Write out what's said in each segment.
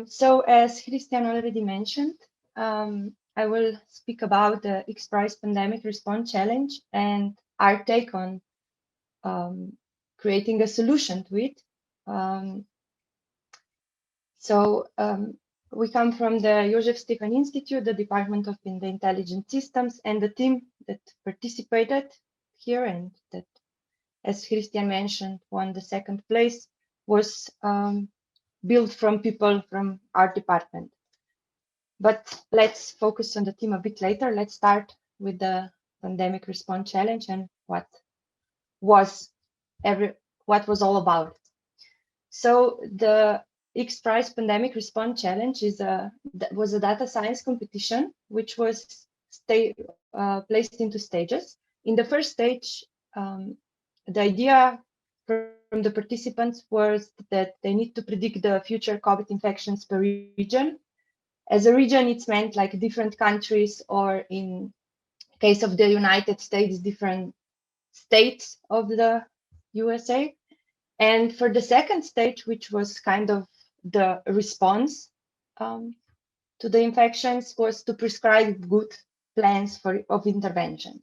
So as Christian already mentioned, I will speak about the XPRIZE Pandemic Response Challenge and our take on creating a solution to it. We come from the Jožef Stefan Institute, the Department of the Intelligent Systems, and the team that participated here and that, as Christian mentioned, won the second place was built from people from our department. But let's focus on the team a bit later. Let's start with the Pandemic Response Challenge and what was all about. So the XPRIZE Pandemic Response Challenge was a data science competition, which was placed into stages. In the first stage, the idea from the participants was that they need to predict the future COVID infections per region. As a region, it's meant like different countries, or in case of the United States, different states of the USA. And for the second stage, which was kind of the response to the infections, was to prescribe good plans of intervention.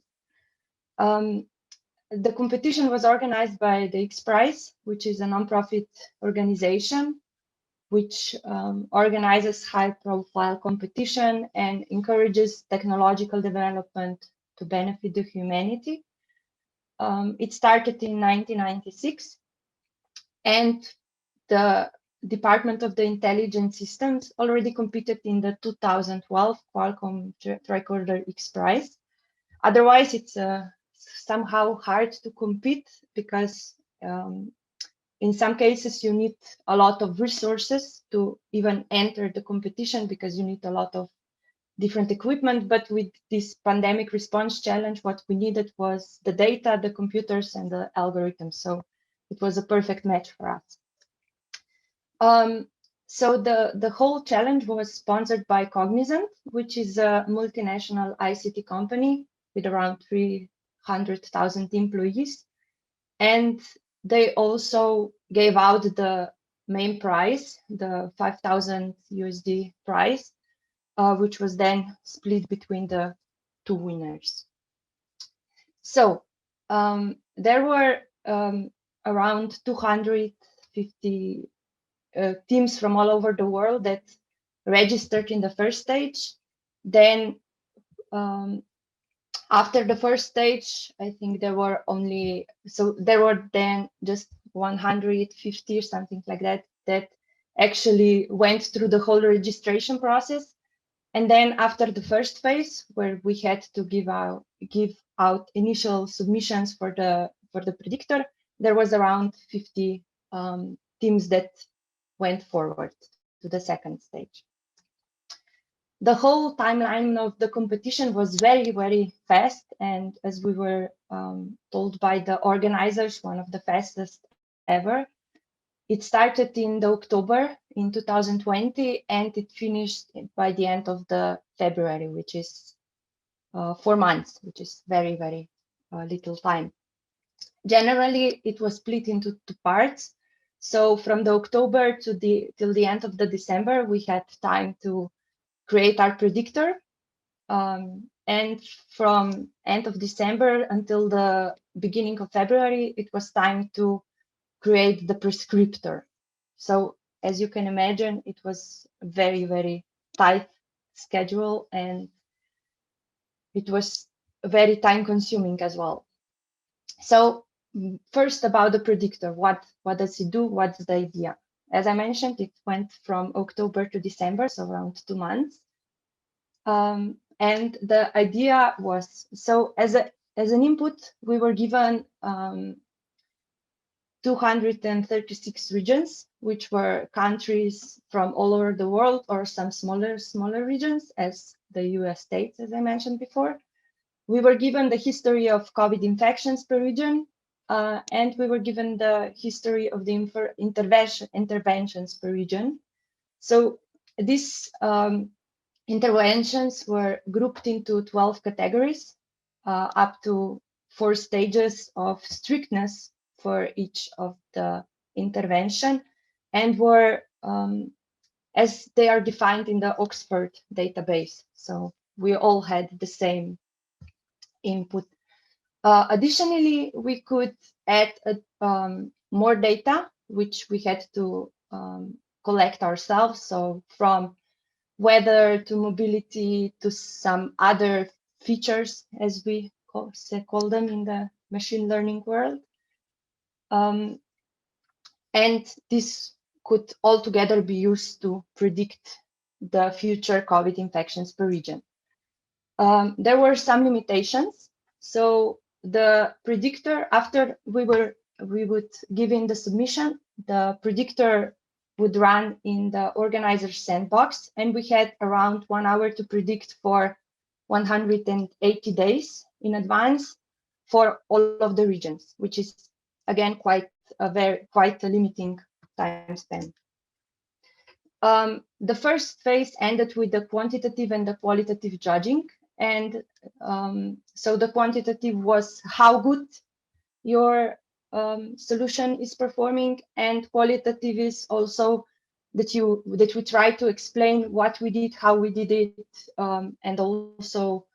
The competition was organized by the XPRIZE, which is a nonprofit organization which organizes high-profile competition and encourages technological development to benefit the humanity. It started in 1996, and the Department of the Intelligent Systems already competed in the 2012 Qualcomm Tricorder XPRIZE. Otherwise, it's somehow hard to compete because in some cases you need a lot of resources to even enter the competition because you need a lot of different equipment. But with this Pandemic Response Challenge, what we needed was the data, the computers, and the algorithms. So it was a perfect match for us. So the whole challenge was sponsored by Cognizant, which is a multinational ICT company with around 300,000 employees. And they also gave out the main prize, the 5,000 USD prize, which was then split between the two winners. So there were around 250 teams from all over the world that registered in the first stage. Then after the first stage, I think there were then just 150 or something like that actually went through the whole registration process. And then after the first phase, where we had to give out initial submissions for the predictor, there was around 50 teams that went forward to the second stage. The whole timeline of the competition was very, very fast, and as we were told by the organizers, one of the fastest ever. It started in October in 2020, and it finished by the end of the February, which is 4 months, which is very, very little time. Generally, it was split into 2 parts. So from the October till the end of the December, we had time to create our predictor. And from end of December until the beginning of February, it was time to create the prescriptor. So as you can imagine, it was a very, very tight schedule, and it was very time consuming as well. So first about the predictor, what does it do? What's the idea? As I mentioned, it went from October to December, so around 2 months. And the idea was, so as an input, we were given 236 regions, which were countries from all over the world, or some smaller regions, as the US states, as I mentioned before. We were given the history of COVID infections per region, and we were given the history of the interventions per region. So these interventions were grouped into 12 categories, up to 4 stages of strictness for each of the intervention, and were as they are defined in the Oxford database. So we all had the same input. Additionally, we could add more data, which we had to collect ourselves. So from weather to mobility to some other features, as we call them in the machine learning world. And this could altogether be used to predict the future COVID infections per region. There were some limitations. So the predictor, after we would give in the submission, the predictor would run in the organizer's sandbox, and we had around 1 hour to predict for 180 days in advance for all of the regions, which is again quite a limiting time span. The first phase ended with the quantitative and the qualitative judging. And so the quantitative was how good your solution is performing, and qualitative is also that we try to explain what we did, how we did it, and also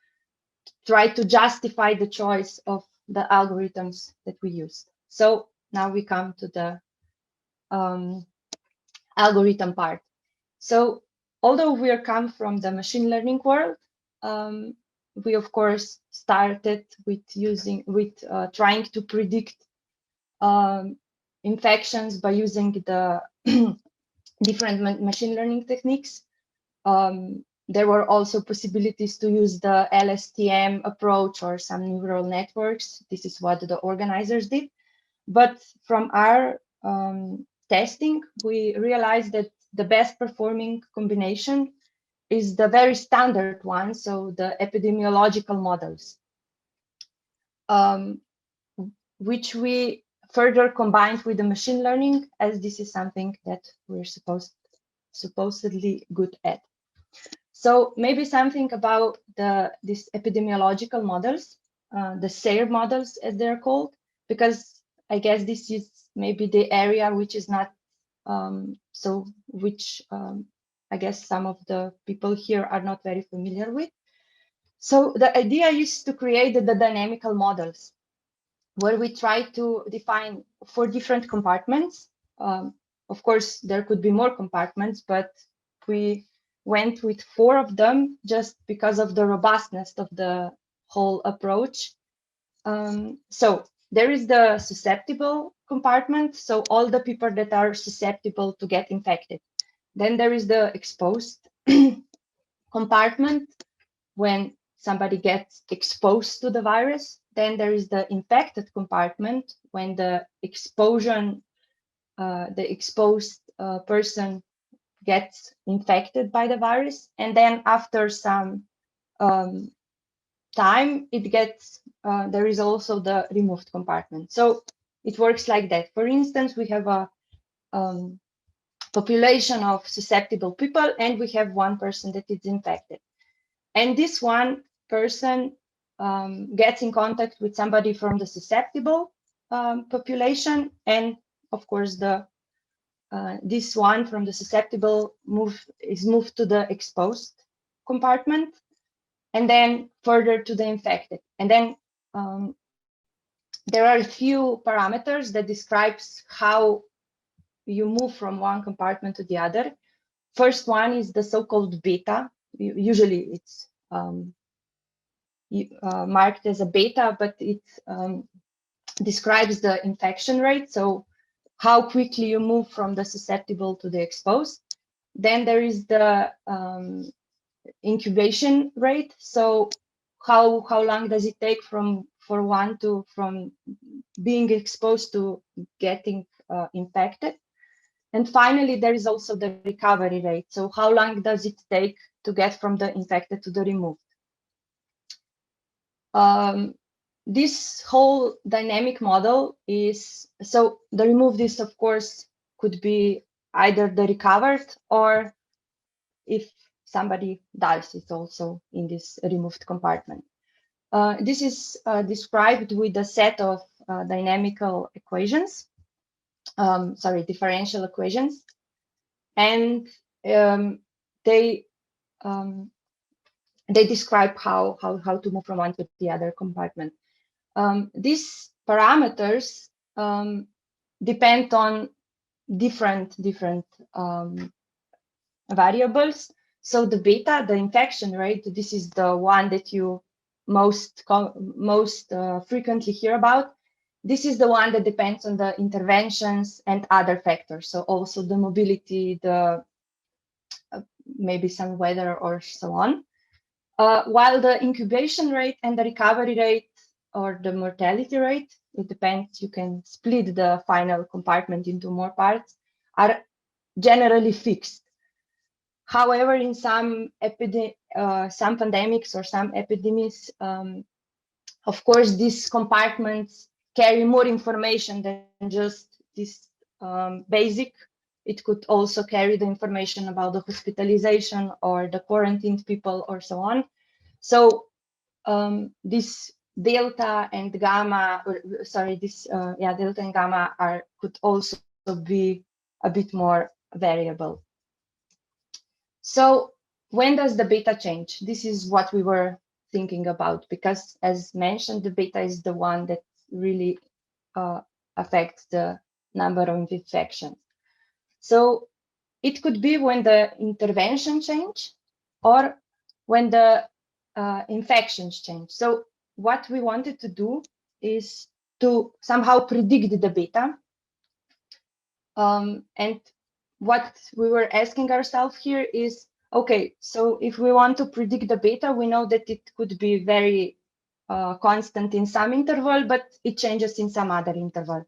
try to justify the choice of the algorithms that we used. So now we come to the algorithm part. So although we come from the machine learning world, we of course started with trying to predict infections by using the different machine learning techniques. There were also possibilities to use the LSTM approach or some neural networks. This is what the organizers did. But from our testing, we realized that the best performing combination is the very standard one, so the epidemiological models, which we further combined with the machine learning, as this is something that we're supposedly good at. So maybe something about these epidemiological models, the SEIR models as they're called, because I guess this is maybe the area which is not I guess some of the people here are not very familiar with. So the idea is to create the dynamical models where we try to define 4 different compartments. Of course, there could be more compartments, but we went with 4 of them just because of the robustness of the whole approach. So there is the susceptible compartment, so all the people that are susceptible to get infected. Then there is the exposed compartment, when somebody gets exposed to the virus. Then there is the infected compartment, when the exposed person gets infected by the virus. And then after some time, it gets, there is also the removed compartment. So it works like that. For instance, we have a population of susceptible people, and we have one person that is infected. And this one person gets in contact with somebody from the susceptible population, and of course this one from the susceptible is moved to the exposed compartment, and then further to the infected. And then there are a few parameters that describes how you move from one compartment to the other. First one is the so-called beta. Usually it's marked as a beta, but it describes the infection rate, so how quickly you move from the susceptible to the exposed. Then there is the incubation rate, so how long does it take from being exposed to getting infected. And finally, there is also the recovery rate, so how long does it take to get from the infected to the removed. This whole dynamic model is, so the removed is, of course, could be either the recovered, or if somebody dies, it's also in this removed compartment. This is described with a set of differential equations. And they describe how to move from one to the other compartment. These parameters depend on different variables. So the beta, the infection rate, this is the one that you most frequently hear about. This is the one that depends on the interventions and other factors. So also the mobility, the maybe some weather or so on. While the incubation rate and the recovery rate or the mortality rate, it depends, you can split the final compartment into more parts, are generally fixed. However, in some pandemics or some epidemics, of course, these compartments carry more information than just this basic. It could also carry the information about the hospitalization or the quarantined people or so on. So this delta and gamma, delta and gamma could also be a bit more variable. So when does the beta change? This is what we were thinking about, because as mentioned, the beta is the one that really affects the number of infections. So it could be when the intervention change or when the infections change. So what we wanted to do is to somehow predict the beta. And what we were asking ourselves here is, okay, so if we want to predict the beta, we know that it could be very constant in some interval, but it changes in some other interval.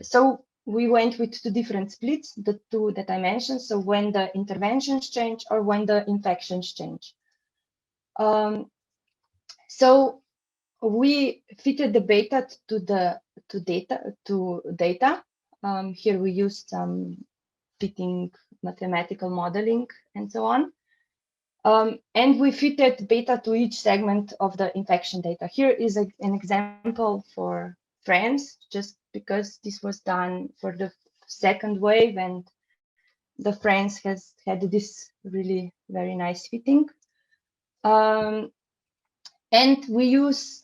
So we went with two different splits, the two that I mentioned. So when the interventions change or when the infections change. So we fitted the beta to data. Here we used some fitting mathematical modeling and so on. And we fitted beta to each segment of the infection data. Here is an example for France, just because this was done for the second wave, and the France has had this really very nice fitting. And we use,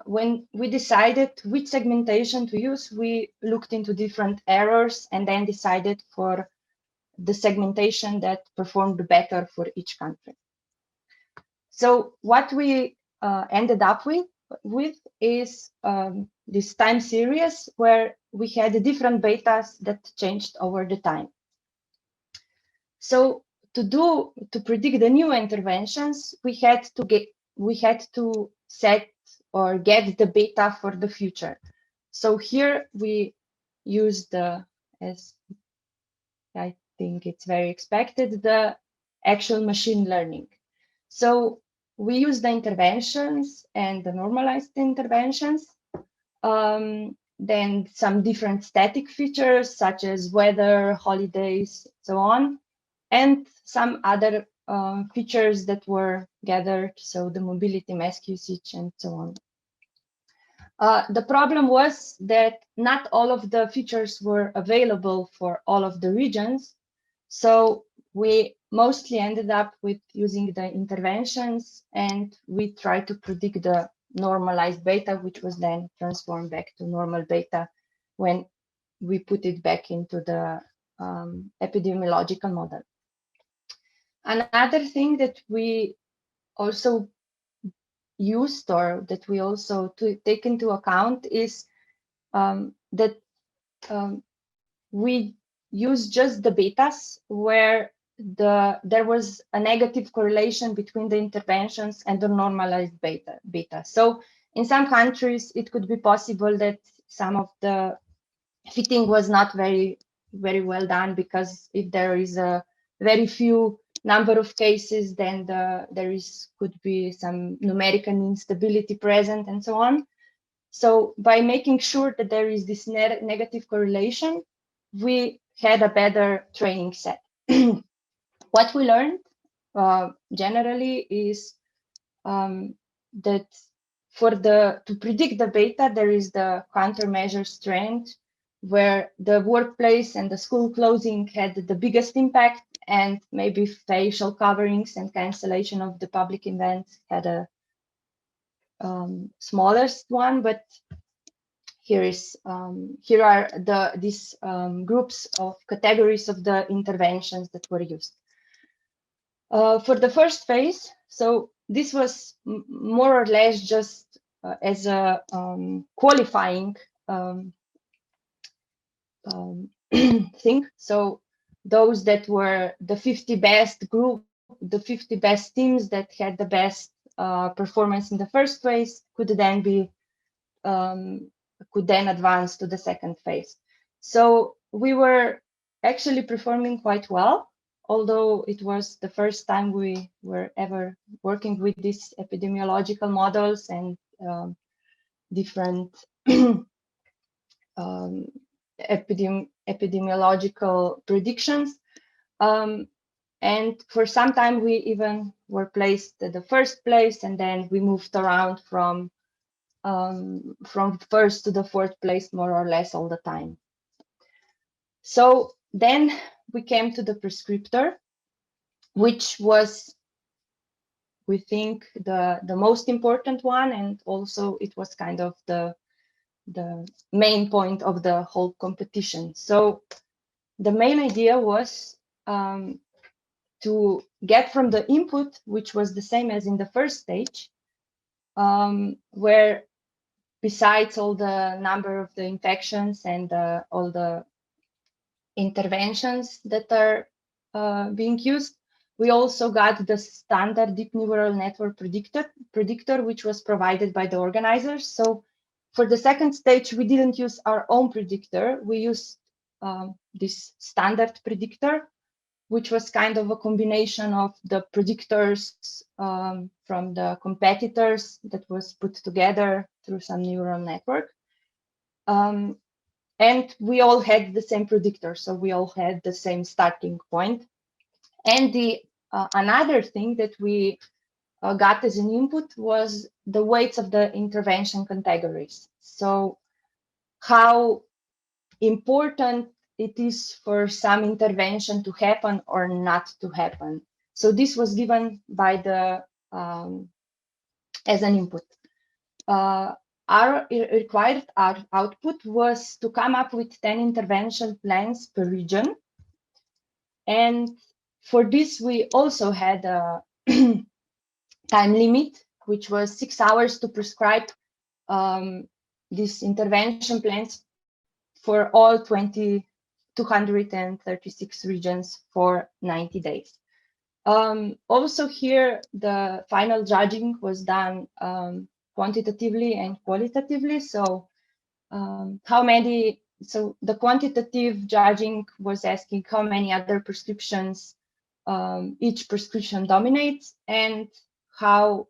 when we decided which segmentation to use, we looked into different errors and then decided for the segmentation that performed better for each country. So what we ended up with is this time series where we had different betas that changed over the time. So to predict the new interventions, we had to set or get the beta for the future. So here we use as I think it's very expected, the actual machine learning. So we use the interventions and the normalized interventions, then some different static features such as weather, holidays, so on, and some other features that were gathered, so the mobility, mask usage, and so on. The problem was that not all of the features were available for all of the regions. So we mostly ended up with using the interventions, and we tried to predict the normalized beta, which was then transformed back to normal beta when we put it back into the epidemiological model. Another thing that we also used, or that we also take into account, is that we use just the betas where there was a negative correlation between the interventions and the normalized beta. So in some countries, it could be possible that some of the fitting was not very well done, because if there is a very few number of cases, then could be some numerical instability present and so on. So by making sure that there is this negative correlation, we had a better training set. What we learned generally is that to predict the beta, there is the countermeasure strength, where the workplace and the school closing had the biggest impact, and maybe facial coverings and cancellation of the public events had a smallest one, but here are these groups of categories of the interventions that were used. For the first phase, so this was more or less just as a qualifying thing. So those that were the 50 best group, the 50 best teams that had the best performance in the first phase could then be could then advance to the second phase. So we were actually performing quite well, although it was the first time we were ever working with these epidemiological models and different epidemiological predictions. And for some time, we even were placed at the first place, and then we moved around from first to the fourth place, more or less all the time. So then we came to the prescriptor, which was, we think, the most important one, and also it was kind of the main point of the whole competition. So the main idea was to get from the input, which was the same as in the first stage, where besides all the number of the infections and all the interventions that are being used, we also got the standard deep neural network predictor, which was provided by the organizers. So for the second stage, we didn't use our own predictor. We used this standard predictor, which was kind of a combination of the predictors from the competitors that was put together through some neural network. And we all had the same predictor, so we all had the same starting point. And the another thing that we got as an input was the weights of the intervention categories. So how important it is for some intervention to happen or not to happen. So this was given by the as an input. Our required output was to come up with 10 intervention plans per region. And for this, we also had a time limit, which was 6 hours to prescribe these intervention plans for all 236 regions for 90 days. Also here, the final judging was done quantitatively and qualitatively. So so the quantitative judging was asking how many other prescriptions each prescription dominates, and how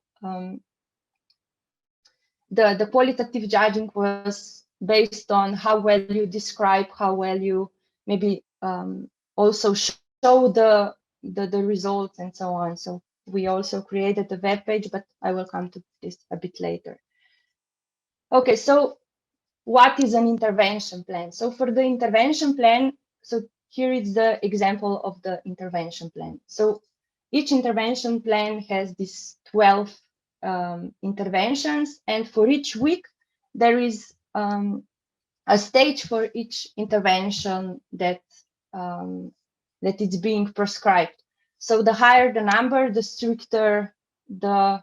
the qualitative judging was based on how well you describe, how well you maybe also show the results and so on. So we also created a web page, but I will come to this a bit later. Okay, so what is an intervention plan? So for the intervention plan, so here is the example of the intervention plan. So each intervention plan has these 12 interventions, and for each week there is a stage for each intervention that is being prescribed. So the higher the number, the stricter the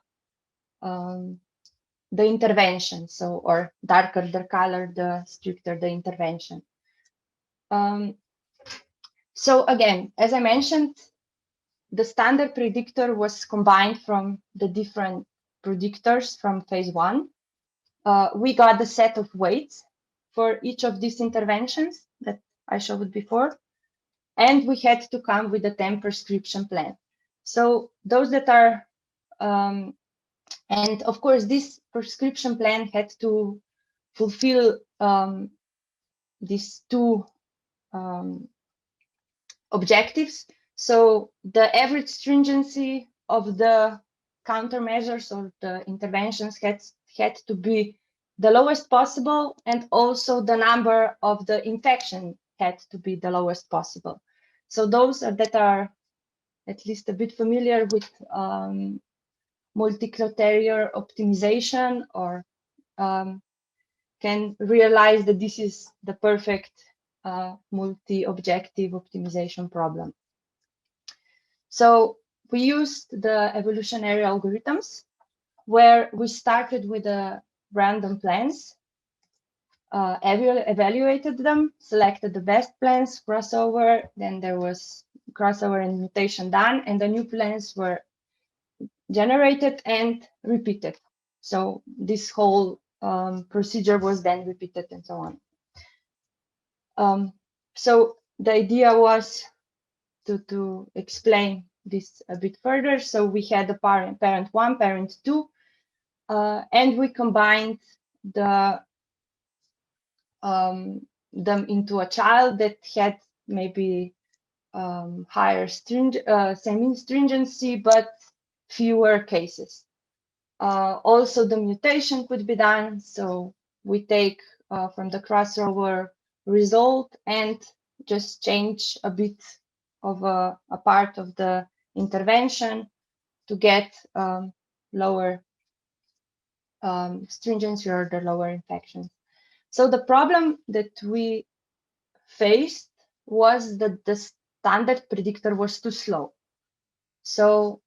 intervention. So, or darker the color, the stricter the intervention. So again, as I mentioned, the standard predictor was combined from the different predictors from phase 1. We got the set of weights for each of these interventions that I showed before, and we had to come with a 10 prescription plan. So those that are, and of course, this prescription plan had to fulfill these two objectives. So the average stringency of the countermeasures or the interventions had to be the lowest possible, and also the number of the infection had to be the lowest possible. So those that are at least a bit familiar with multi-criteria optimization, or can realize that this is the perfect multi-objective optimization problem. So we used the evolutionary algorithms, where we started with the random plans, evaluated them, selected the best plans, crossover, then there was crossover and mutation done, and the new plans were generated and repeated. So this whole procedure was then repeated and so on. So the idea was to explain this a bit further. So we had the parent 1, parent 2, and we combined them into a child that had maybe higher semi-stringency, but fewer cases. Also, the mutation could be done. So we take from the crossover result and just change a bit of a part of the intervention to get lower stringency or the lower infections. So the problem that we faced was that the standard predictor was too slow. So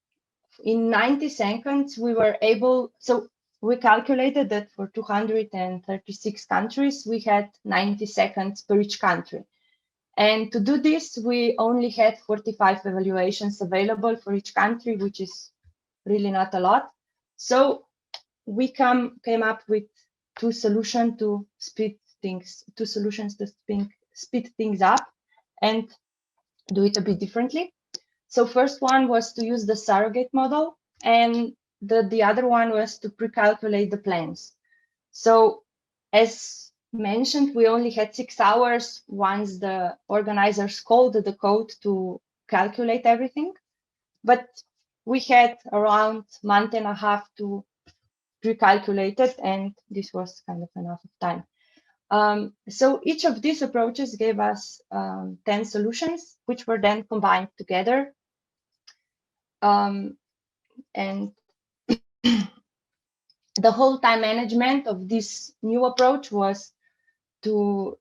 in 90 seconds, we were able, so we calculated that for 236 countries, we had 90 seconds per each country. And to do this, we only had 45 evaluations available for each country, which is really not a lot. So we came up with two solutions to speed things up and do it a bit differently. So first one was to use the surrogate model, and the other one was to pre-calculate the plans. So as mentioned, we only had 6 hours once the organizers called the code to calculate everything, but we had around a month and a half to pre-calculate it, and this was kind of enough of time. So each of these approaches gave us 10 solutions, which were then combined together. And the whole time management of this new approach was to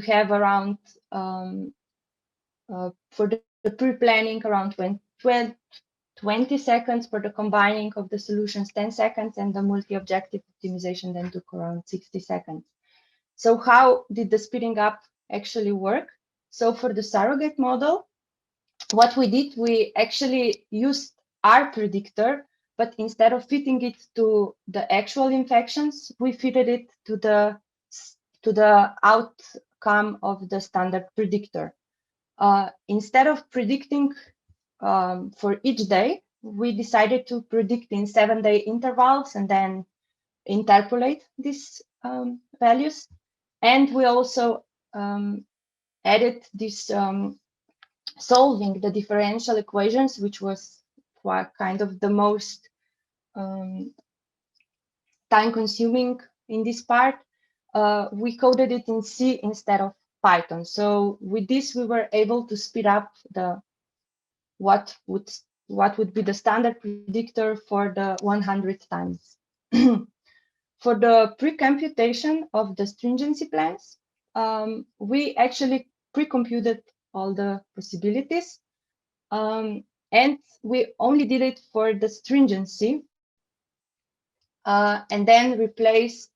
have around for the pre-planning around 20 seconds, for the combining of the solutions 10 seconds, and the multi-objective optimization then took around 60 seconds. So how did the speeding up actually work? So for the surrogate model, what we did, we actually used our predictor, but instead of fitting it to the actual infections, we fitted it to the outcome of the standard predictor. Instead of predicting for each day, we decided to predict in 7-day intervals and then interpolate these values. And we also added this solving the differential equations, which was kind of the most time-consuming in this part. We coded it in C instead of Python. So with this, we were able to speed up what would be the standard predictor for the 100 times. For the pre-computation of the stringency plans, we actually pre-computed all the possibilities, and we only did it for the stringency, and then replaced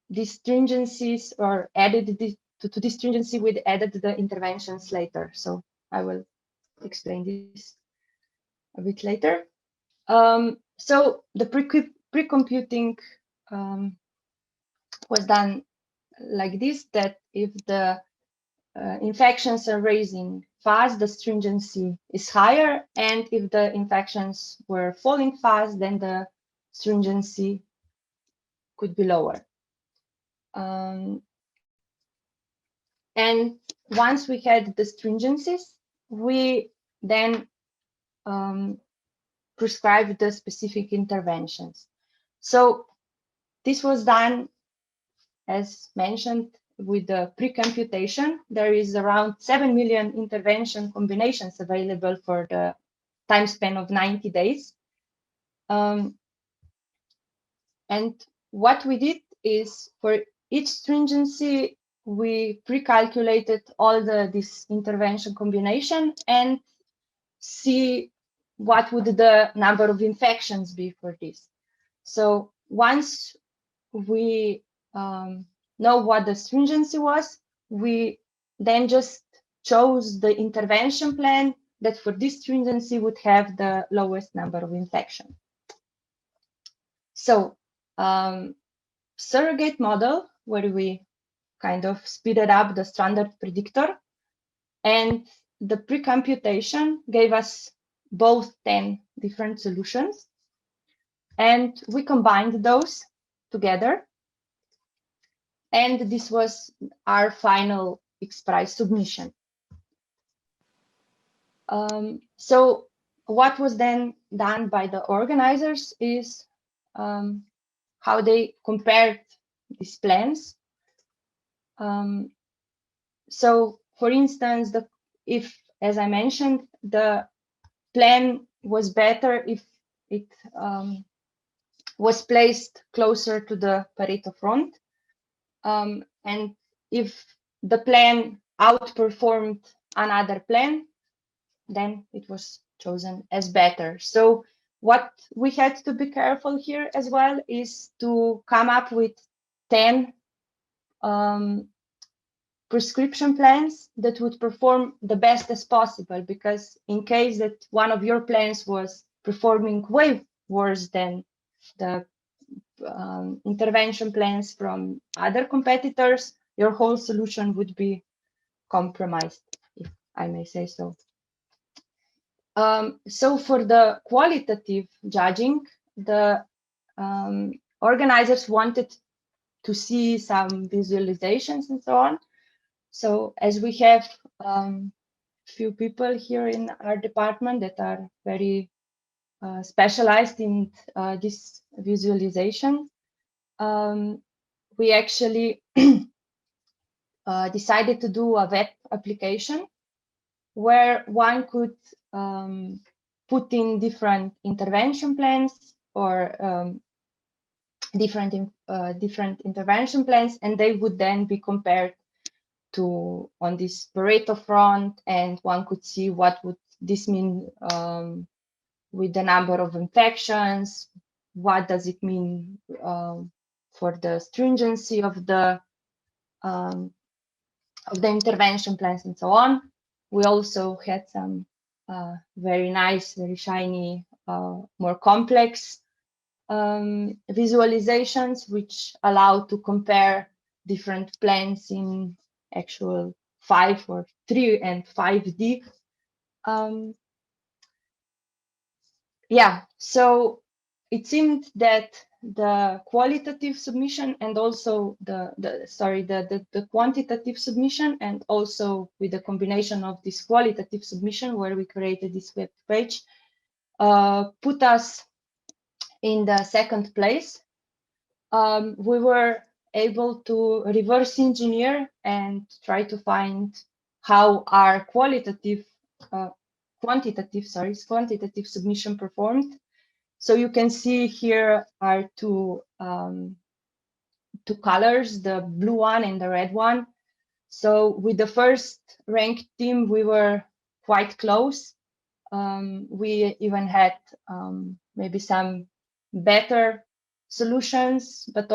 these stringencies, or added to this stringency, we added the interventions later. So I will explain this a bit later. So the pre-computing was done like this, that if the infections are rising fast, the stringency is higher, and if the infections were falling fast, then the stringency could be lower. And once we had the stringencies, we then prescribed the specific interventions. So this was done, as mentioned, with the precomputation, there is around 7 million intervention combinations available for the time span of 90 days. And what we did is, for each stringency, we pre-calculated all this intervention combination and see what would the number of infections be for this. So once we know what the stringency was, we then just chose the intervention plan that for this stringency would have the lowest number of infection. So surrogate model, where we kind of speeded up the standard predictor, and the precomputation gave us both 10 different solutions, and we combined those together, and this was our final XPRIZE submission. So what was then done by the organizers is how they compared these plans. So for instance, if, as I mentioned, the plan was better if it was placed closer to the Pareto front, and if the plan outperformed another plan, then it was chosen as better. So what we had to be careful here as well is to come up with 10 prescription plans that would perform the best as possible, because in case that one of your plans was performing way worse than the intervention plans from other competitors, your whole solution would be compromised, if I may say so. So for the qualitative judging, the organizers wanted to see some visualizations and so on. So as we have few people here in our department that are very specialized in this visualization, we actually decided to do a web application where one could put in different intervention plans or different intervention plans, and they would then be compared to on this Pareto front, and one could see what would this mean with the number of infections, what does it mean for the stringency of the intervention plans and so on. We also had some very nice, very shiny, more complex visualizations, which allow to compare different plans in actual 5 or 3 and 5D. Yeah, so it seemed that the qualitative submission and also the quantitative submission, and also with the combination of this qualitative submission where we created this web page, put us in the second place. We were able to reverse engineer and try to find how our quantitative submission performed. So you can see here are two colors, the blue one and the red one. So with the first ranked team, we were quite close. We even had maybe some better solutions, but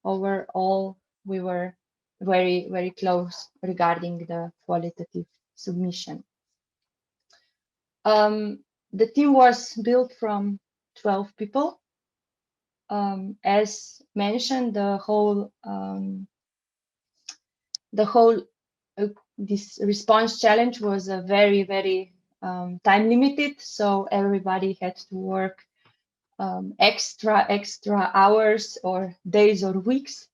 overall we were very, very close regarding the qualitative submission. The team was built from 12 people. As mentioned, the whole this response challenge was a very, very time limited, so everybody had to work extra hours or days or weeks,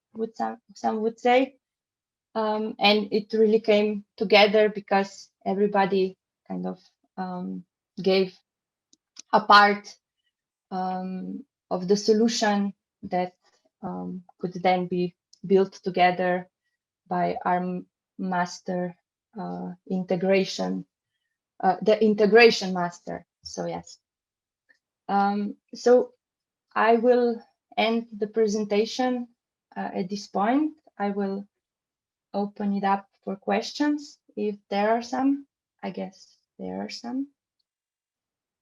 some would say, and it really came together because everybody kind of gave a part of the solution that could then be built together by our master integration, the integration master. So yes. So I will end the presentation at this point. I will open it up for questions if there are some. I guess there are some.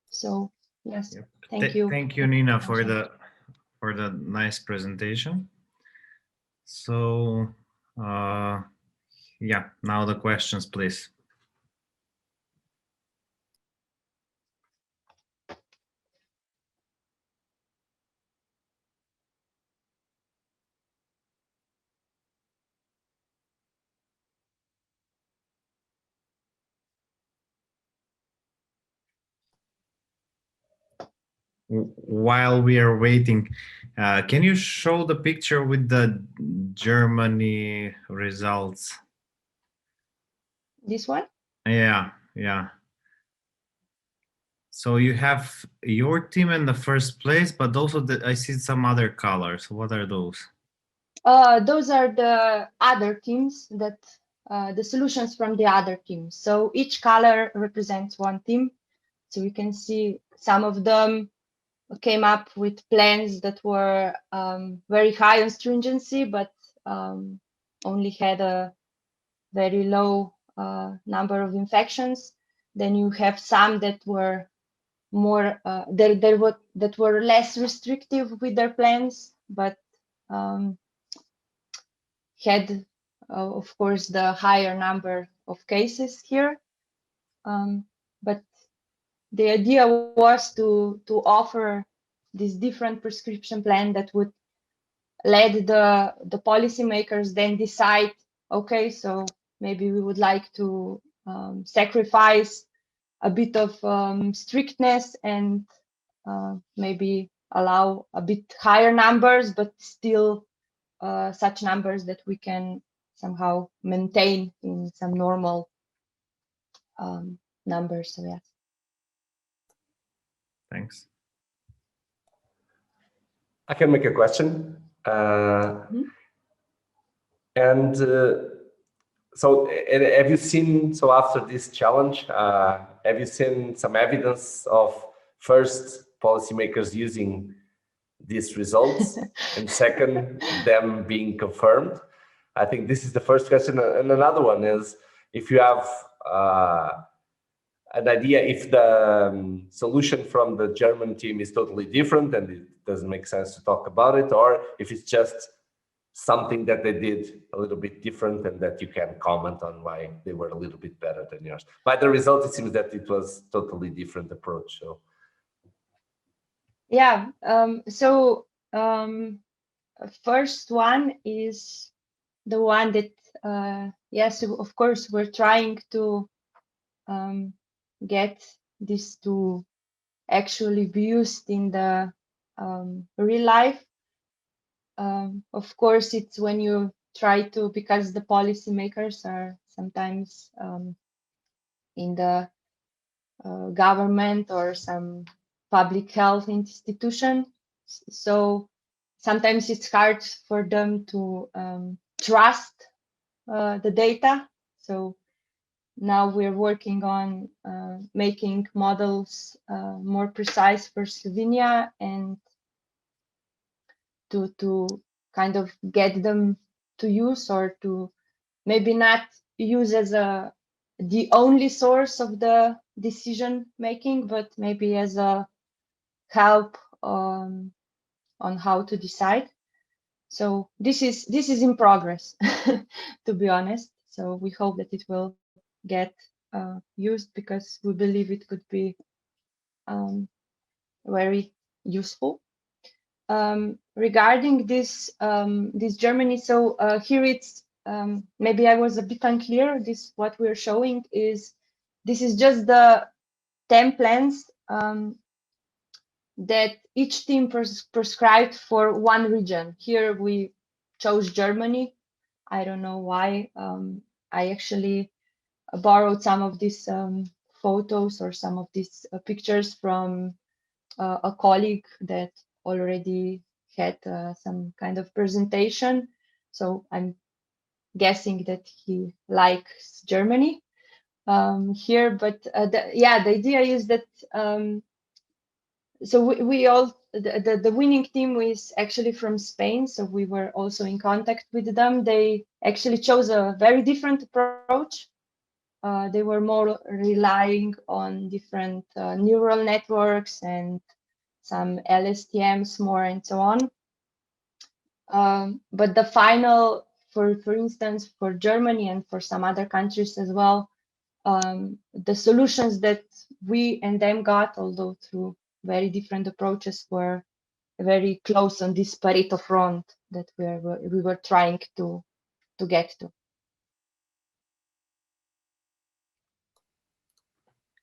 So yes, thank you. Thank you, Nina, for the nice presentation. So yeah, now the questions, please. While we are waiting, can you show the picture with the Germany results? This one? Yeah, yeah. So you have your team in the first place, but also I see some other colors. What are those? Those are the other teams, that the solutions from the other teams. So each color represents one team. So you can see some of them came up with plans that were very high on stringency, but only had a very low number of infections. Then you have some that were more that were less restrictive with their plans, but had of course the higher number of cases here. But the idea was to offer this different prescription plan that would let the policymakers then decide, okay, so maybe we would like to sacrifice a bit of strictness and maybe allow a bit higher numbers, but still such numbers that we can somehow maintain in some normal numbers. So yes. Thanks. I can make a question. And so have you seen, so after this challenge, have you seen some evidence of first policymakers using these results and second, them being confirmed? I think this is the first question. And another one is, if you have an idea if the solution from the German team is totally different and it doesn't make sense to talk about it, or if it's just something that they did a little bit different and that you can comment on why they were a little bit better than yours. By the result, it seems that it was totally different approach. So yeah, first one is the one that yes, of course, we're trying to get this to actually be used in the real life. Of course, it's when you try to, because the policymakers are sometimes in the government or some public health institution. So sometimes it's hard for them to trust the data. So now we're working on making models more precise for Slovenia and to kind of get them to use, or to maybe not use as the only source of the decision making, but maybe as a help on how to decide. So this is in progress, to be honest. So we hope that it will get used, because we believe it could be very useful. Regarding this Germany, so here it's maybe I was a bit unclear. What we're showing is this is just the 10 plans that each team prescribed for one region. Here we chose Germany. I don't know why. I actually borrowed some of these photos or some of these pictures from a colleague that already had some kind of presentation. So I'm guessing that he likes Germany here. But the idea is that so we all the winning team is actually from Spain, so we were also in contact with them. They actually chose a very different approach. They were more relying on different neural networks and some LSTMs more and so on. But the final, for instance, for Germany and for some other countries as well, the solutions that we and them got, although through very different approaches, were very close on this Pareto front that we were trying to get to.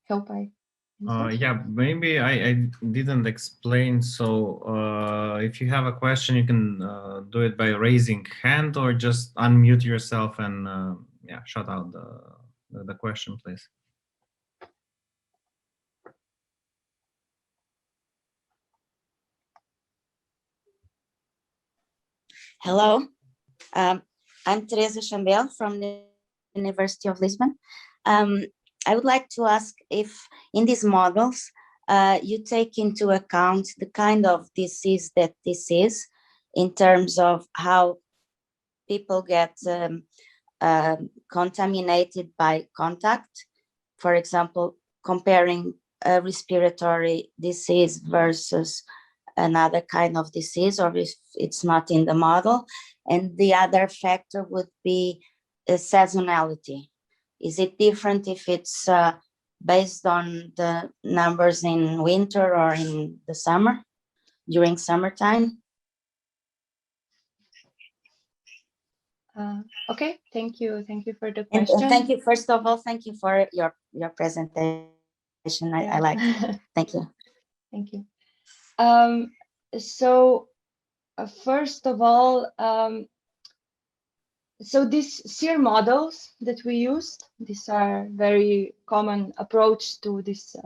Hope I answered. Yeah, maybe I didn't explain. So if you have a question, you can do it by raising hand or just unmute yourself and yeah, shout out the question, please. Hello, I'm Teresa Chambel from the University of Lisbon. I would like to ask if in these models you take into account the kind of disease that this is in terms of how people get contaminated by contact. For example, comparing a respiratory disease versus another kind of disease, or if it's not in the model. And the other factor would be seasonality. Is it different if it's based on the numbers in winter or in the summer, during summertime? Okay, thank you for the question. And thank you, first of all, thank you for your presentation. I like it. Thank you. Thank you. So first of all, so these SEIR models that we used, these are very common approach to this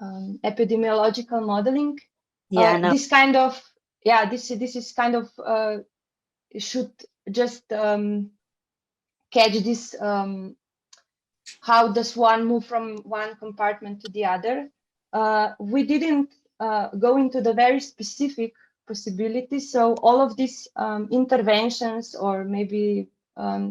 epidemiological modeling. Yeah, no. This kind of, yeah, this is kind of should just catch this, how does one move from one compartment to the other. We didn't go into the very specific possibilities, so all of these interventions or maybe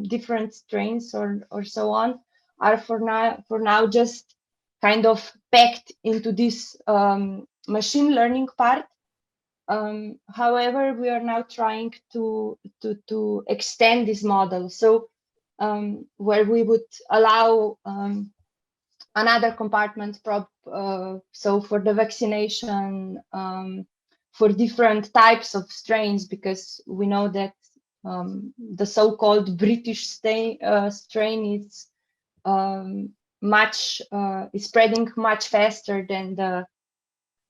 different strains or so on are for now just kind of packed into this machine learning part. However, we are now trying to extend this model, so where we would allow another compartment, so for the vaccination, for different types of strains, because we know that the so-called British strain is is spreading much faster than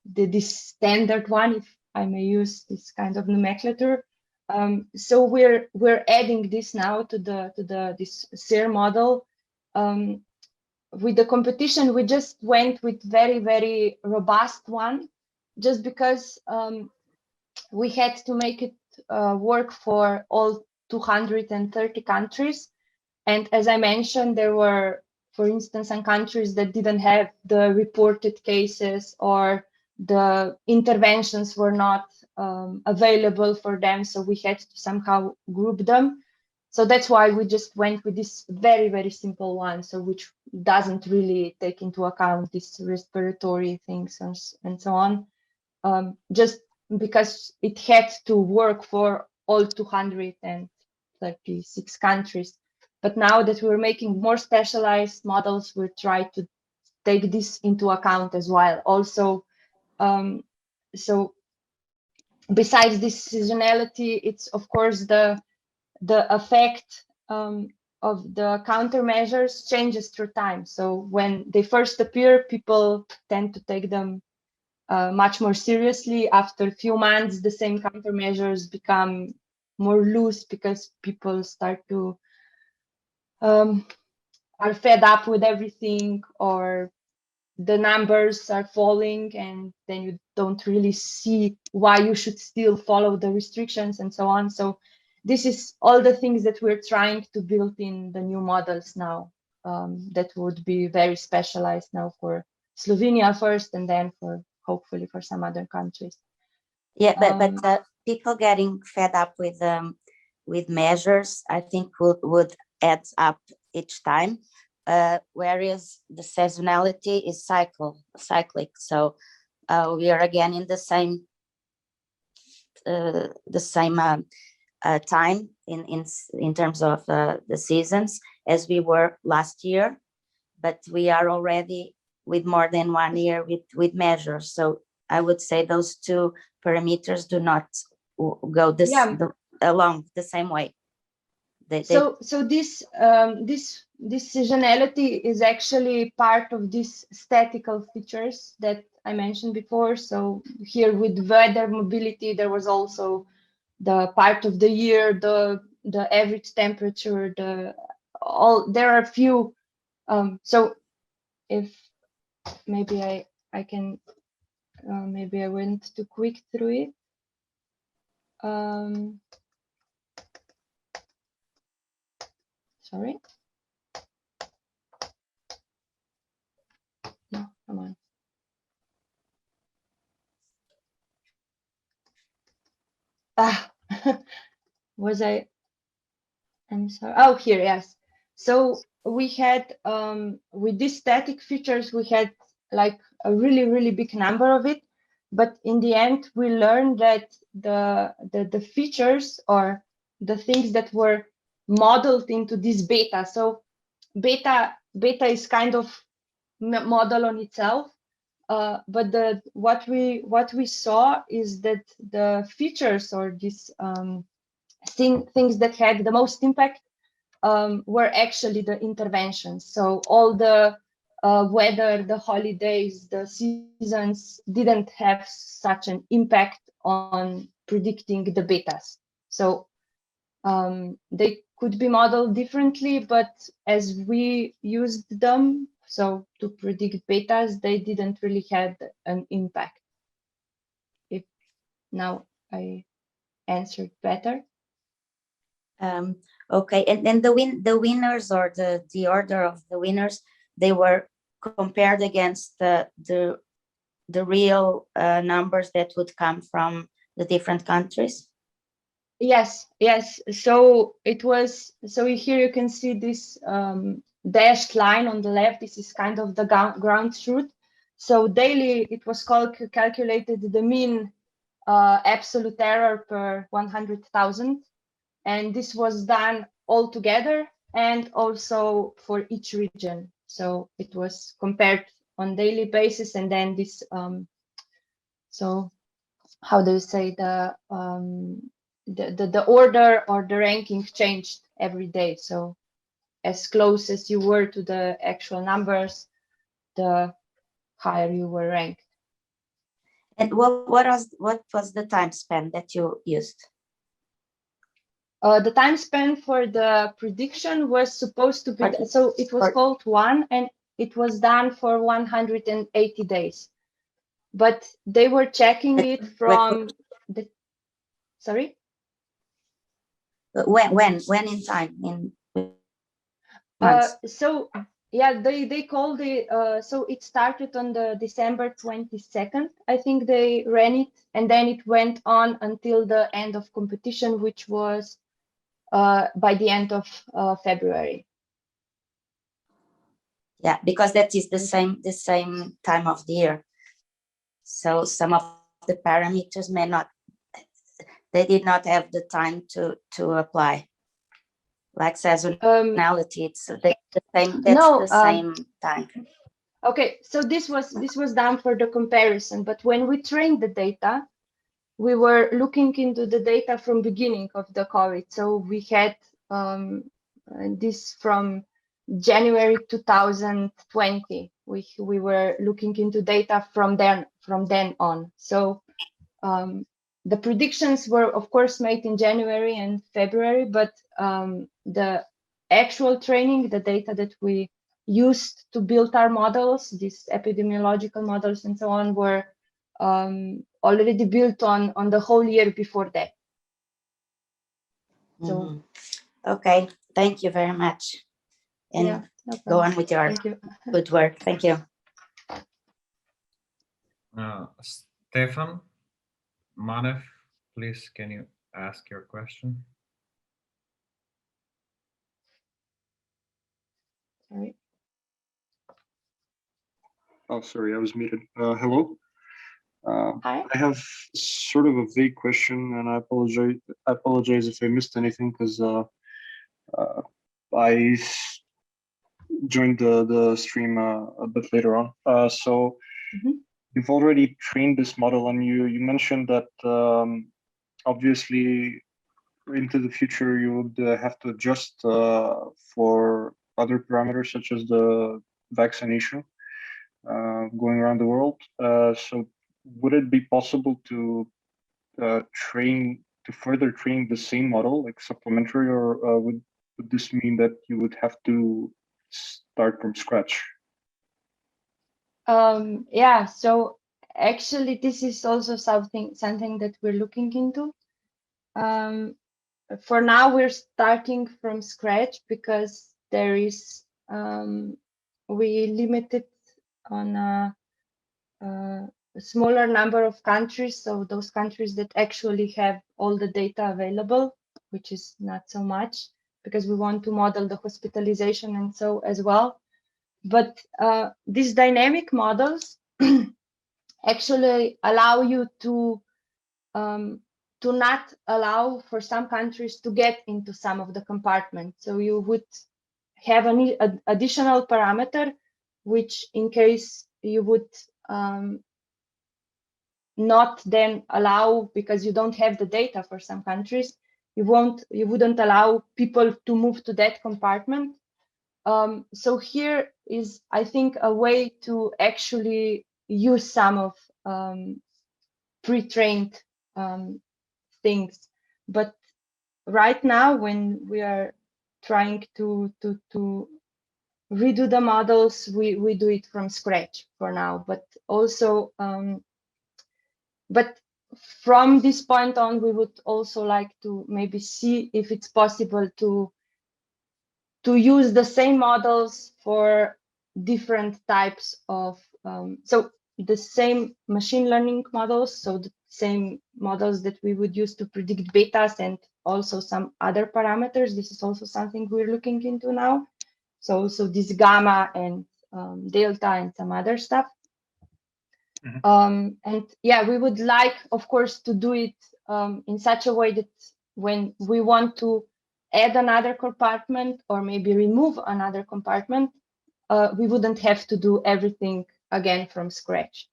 this standard one, if I may use this kind of nomenclature. So we're adding this now to this SEIR model. With the competition, we just went with very robust one, just because we had to make it work for all 230 countries. And as I mentioned, there were, for instance, some countries that didn't have the reported cases, or the interventions were not available for them, so we had to somehow group them. So that's why we just went with this very simple one, so which doesn't really take into account these respiratory things and so on, just because it had to work for all 236 countries. But now that we're making more specialized models, we try to take this into account as well. Also, so besides this seasonality, it's of course the effect of the countermeasures changes through time. So when they first appear, people tend to take them much more seriously. After a few months, the same countermeasures become more loose because people start to are fed up with everything, or the numbers are falling, and then you don't really see why you should still follow the restrictions and so on. So this is all the things that we're trying to build in the new models now, that would be very specialized now for Slovenia first, and then for hopefully for some other countries. Yeah, but people getting fed up with measures, I think would add up each time, whereas the seasonality is cyclic. So we are again in the same time in terms of the seasons as we were last year, but we are already with more than 1 year with measures. So I would say those two parameters do not go along the same way. So this seasonality is actually part of these statistical features that I mentioned before. So here with weather mobility, there was also the part of the year, the average temperature, there are a few. So if maybe I can, maybe I went too quick through it. Sorry. No, come on. Was I? I'm sorry. Oh, here, yes. So we had, with these static features, we had like a really, really big number of it. But in the end, we learned that the features or the things that were modeled into this beta. So beta is kind of model on itself. But what we saw is that the features or these things that had the most impact were actually the interventions. So all the weather, the holidays, the seasons didn't have such an impact on predicting the betas. So they could be modeled differently, but as we used them, so to predict betas, they didn't really have an impact. If now I answered better. Okay, and then the winners, or the order of the winners, they were compared against the real numbers that would come from the different countries. Yes. So it was, so here you can see this dashed line on the left. This is kind of the ground truth. So daily it was calculated the mean absolute error per 100,000. And this was done all together and also for each region. So it was compared on daily basis, and then this, so how do you say, the order or the ranking changed every day. So as close as you were to the actual numbers, the higher you were ranked. And what was the time span that you used? The time span for the prediction was supposed to be, so it was called 1, and it was done for 180 days. But they were checking it from the, sorry? When in time? In so yeah, they called it, so it started on the December 22nd. I think they ran it, and then it went on until the end of competition, which was by the end of February. Yeah, because that is the same time of the year. So some of the parameters they did not have the time to apply. Like seasonality, it's the same. That's the same time. Okay, so this was done for the comparison, but when we trained the data, we were looking into the data from beginning of the COVID. So we had this from January 2020. We were looking into data from then on. So the predictions were, of course, made in January and February, but the actual training, the data that we used to build our models, these epidemiological models and so on, were already built on the whole year before that. So, okay, thank you very much. And yeah, no go problem. on with your Thank you. good work. Thank you. Stefan, Manev, please, can you ask your question? Sorry. Oh, sorry, I was muted. Hello. Hi. I have sort of a vague question, and I apologize if I missed anything, because I joined the stream a bit later on. So you've already trained this model, and you mentioned that obviously into the future you would have to adjust for other parameters such as the vaccination going around the world. So would it be possible to further train the same model, like supplementary, or would this mean that you would have to start from scratch? Yeah, so actually this is also something that we're looking into. For now, we're starting from scratch because there is we limited on a smaller number of countries, so those countries that actually have all the data available, which is not so much, because we want to model the hospitalization and so as well. But these dynamic models actually allow you to not allow for some countries to get into some of the compartments. So you would have an additional parameter, which in case you would not then allow, because you don't have the data for some countries, you wouldn't allow people to move to that compartment. So here is, I think, a way to actually use some of pre-trained things. But right now, when we are trying to redo the models, we do it from scratch for now. But also, but from this point on, we would also like to maybe see if it's possible to use the same models for different types of, so the same machine learning models, so the same models that we would use to predict betas and also some other parameters. This is also something we're looking into now. So this gamma and delta and some other stuff. And yeah, we would like, of course, to do it in such a way that when we want to add another compartment or maybe remove another compartment, we wouldn't have to do everything again from scratch.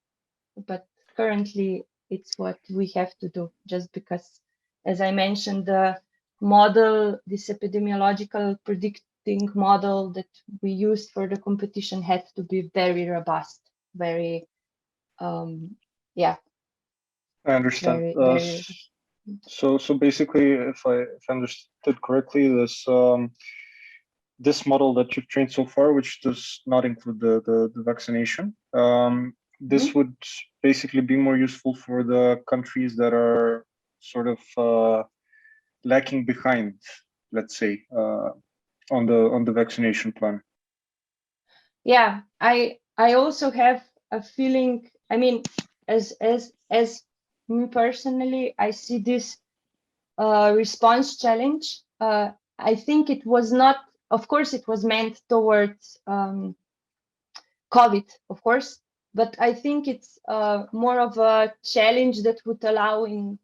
But currently, it's what we have to do, just because, as I mentioned, the model, this epidemiological predicting model that we used for the competition had to be very robust, very, yeah. I understand. Very... So basically, if I understood correctly, this model that you've trained so far, which does not include the vaccination, this would basically be more useful for the countries that are sort of lacking behind, let's say, on the vaccination plan. Yeah, I also have a feeling. I mean, as me personally, I see this response challenge. I think it was not, of course, it was meant towards COVID, of course, but I think it's more of a challenge that would allow in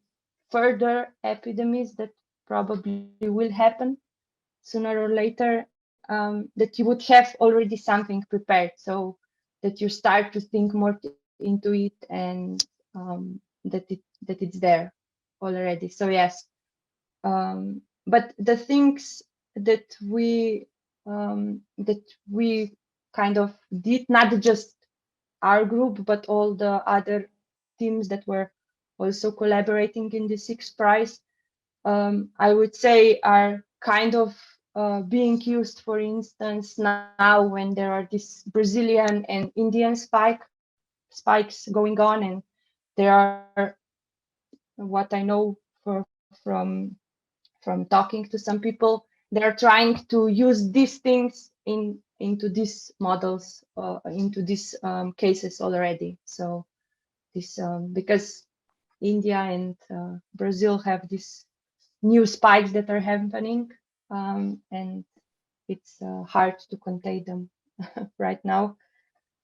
further epidemics that probably will happen sooner or later, that you would have already something prepared, so that you start to think more into it, and that it's there already. So yes, but the things that we kind of did, not just our group, but all the other teams that were also collaborating in the XPRIZE, I would say are kind of being used, for instance, now when there are these Brazilian and Indian spikes going on, and there are, what I know from from talking to some people, they're trying to use these things into these models, into these cases already. So this because India and Brazil have these new spikes that are happening, and it's hard to contain them right now.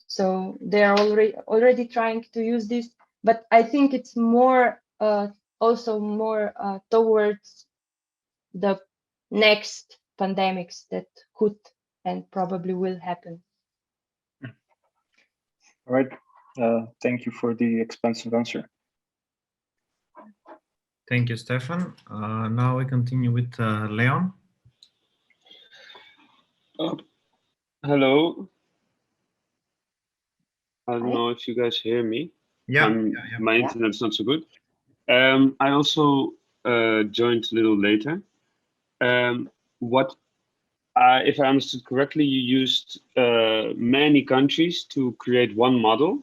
So they're already trying to use this, but I think it's more also more towards the next pandemics that could and probably will happen. All right. Thank you for the expansive answer. Thank you, Stefan. Now we continue with Leon. Hello. I don't know if you guys hear me. Yeah, my internet's not so good. I also joined a little later. If I understood correctly, you used many countries to create one model.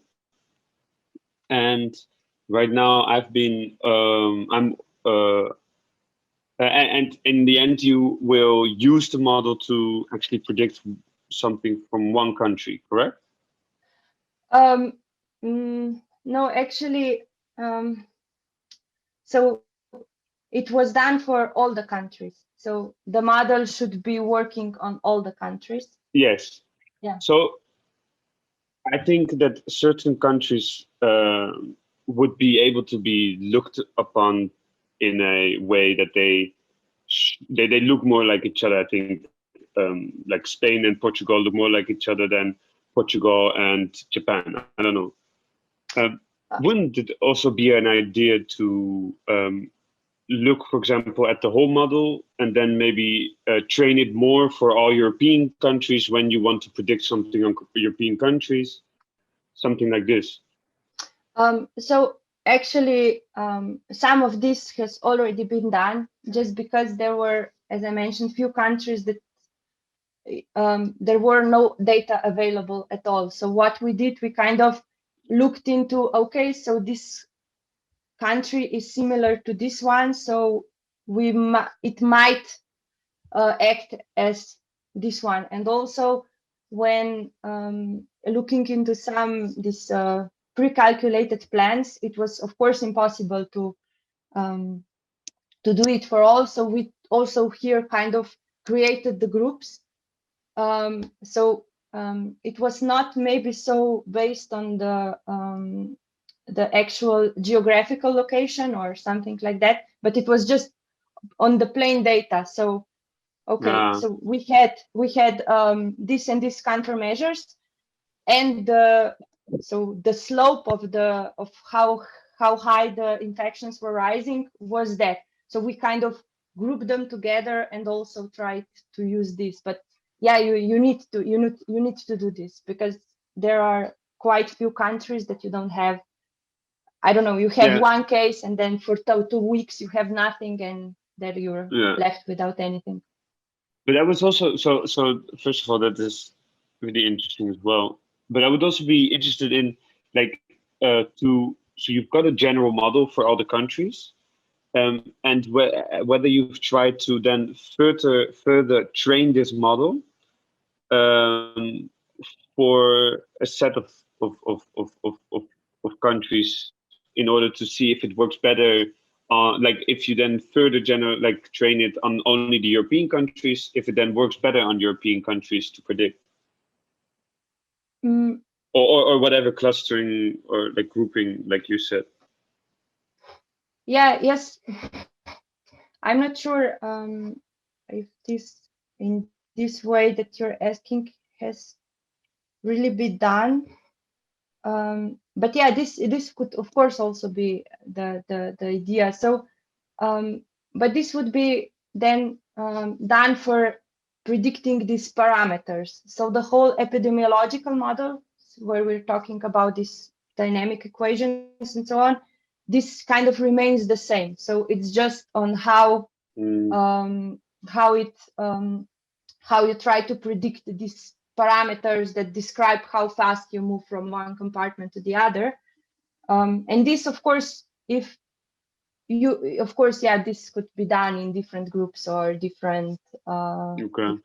And right now I've been, and in the end, you will use the model to actually predict something from one country, correct? No, actually, so it was done for all the countries. So the model should be working on all the countries. Yes. Yeah. So I think that certain countries would be able to be looked upon in a way that they look more like each other. I think like Spain and Portugal look more like each other than Portugal and Japan. I don't know. Wouldn't it also be an idea to look, for example, at the whole model and then maybe train it more for all European countries when you want to predict something on European countries, something like this? So actually, some of this has already been done just because there were, as I mentioned, few countries that there were no data available at all. So what we did, we kind of looked into, okay, so this country is similar to this one, so it might act as this one. And also when looking into this pre-calculated plans, it was of course impossible to do it for all. So we also here kind of created the groups. So it was not maybe so based on the actual geographical location or something like that, but it was just on the plain data. So okay, so we had this and this countermeasures, and the slope of how high the infections were rising was that. So we kind of grouped them together and also tried to use this. But yeah, you need to do this because there are quite few countries that you don't have. I don't know, you have one case and then for 2 weeks you have nothing, and then you're left without anything. But that was also, so first of all, that is really interesting as well. But I would also be interested in like, so you've got a general model for all the countries, and whether you've tried to then further train this model for a set of countries in order to see if it works better. Like if you then further train it on only the European countries, if it then works better on European countries to predict, or whatever clustering or like grouping, like you said. Yeah. Yes. I'm not sure if in this way that you're asking has really been done. But yeah, this could of course also be the idea. So, but this would be then done for predicting these parameters. So the whole epidemiological model, where we're talking about these dynamic equations and so on, this kind of remains the same. So it's just on how you try to predict these parameters that describe how fast you move from one compartment to the other. And this, of course, if you, of course, yeah, this could be done in different groups or different. Okay.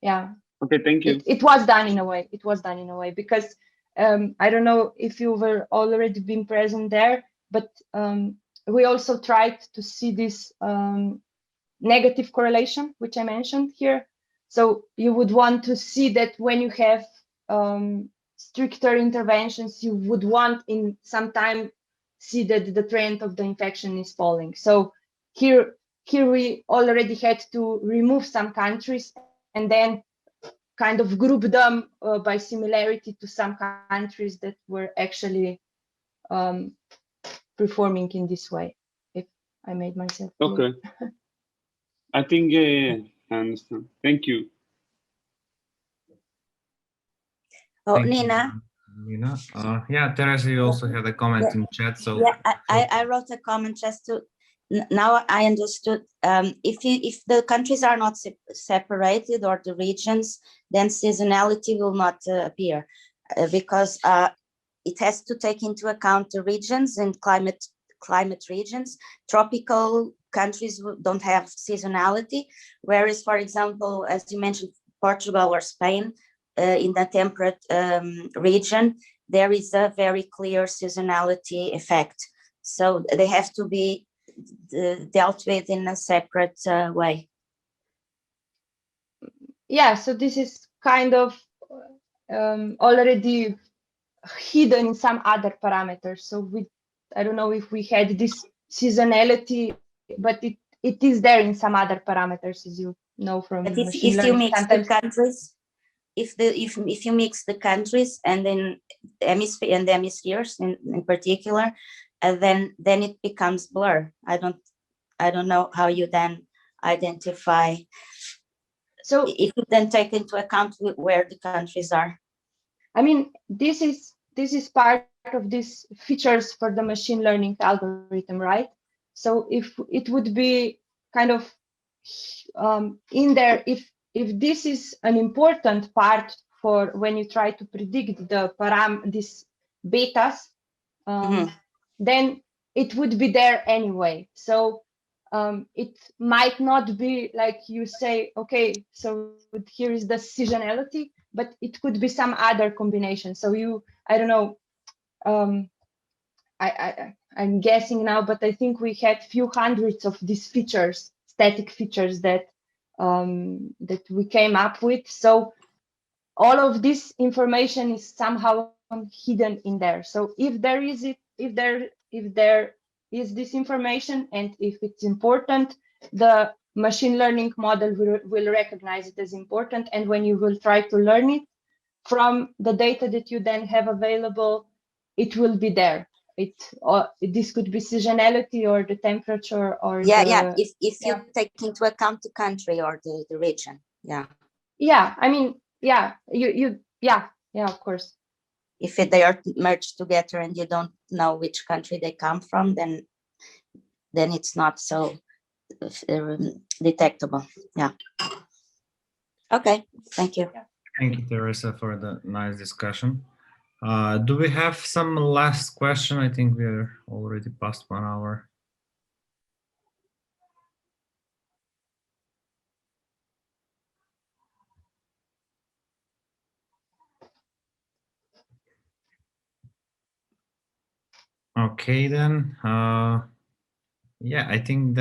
Yeah. Okay, thank you. It was done in a way. It was done in a way because I don't know if you were already been present there, but we also tried to see this negative correlation, which I mentioned here. So you would want to see that when you have stricter interventions, you would want in some time see that the trend of the infection is falling. So here we already had to remove some countries and then kind of group them by similarity to some countries that were actually performing in this way, if I made myself clear. Okay. I think I understand. Thank you. Oh, Thank you, Nina. Nina. Yeah, Teresa, you also had a comment in chat. So yeah, I wrote a comment just to. Now I understood. If the countries are not separated or the regions, then seasonality will not appear because it has to take into account the regions and climate regions. Tropical countries don't have seasonality, whereas, for example, as you mentioned, Portugal or Spain, in the temperate region, there is a very clear seasonality effect. So they have to be dealt with in a separate way. Yeah, so this is kind of already hidden in some other parameters. So I don't know if we had this seasonality, but it is there in some other parameters, as you know from machine learning. If you mix the countries, if you mix the countries and then hemispheres in particular, then it becomes blur. I don't know how you then identify. So if you then take into account where the countries are. I mean, this is part of these features for the machine learning algorithm, right? So if it would be kind of in there, if this is an important part for when you try to predict these betas, then it would be there anyway. So it might not be like you say, okay, so here is the seasonality, but it could be some other combination. So I don't know, I'm guessing now, but I think we had few hundreds of these features, static features that we came up with. So all of this information is somehow hidden in there. So if there is this information, and if it's important, the machine learning model will recognize it as important. And when you will try to learn it from the data that you then have available, it will be there. This could be seasonality or the temperature or if you take into account the country or the region. I mean, of course. If they are merged together and you don't know which country they come from, then it's not so detectable. Okay, thank you. Thank you, Teresa, for the nice discussion. Do we have some last question? I think we're already past 1 hour. Okay, then. I think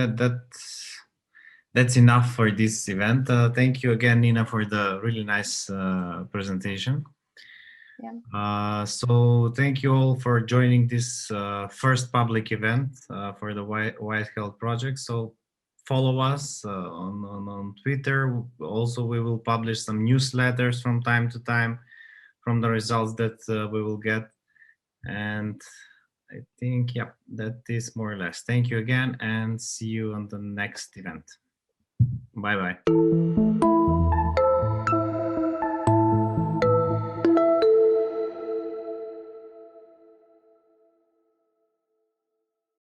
that's enough for this event. Thank you again, Nina, for the really nice presentation. So thank you all for joining this first public event for the WideHealth project. So follow us on Twitter. Also, we will publish some newsletters from time to time from the results that we will get. And I think, that is more or less. Thank you again and see you on the next event. Bye-bye.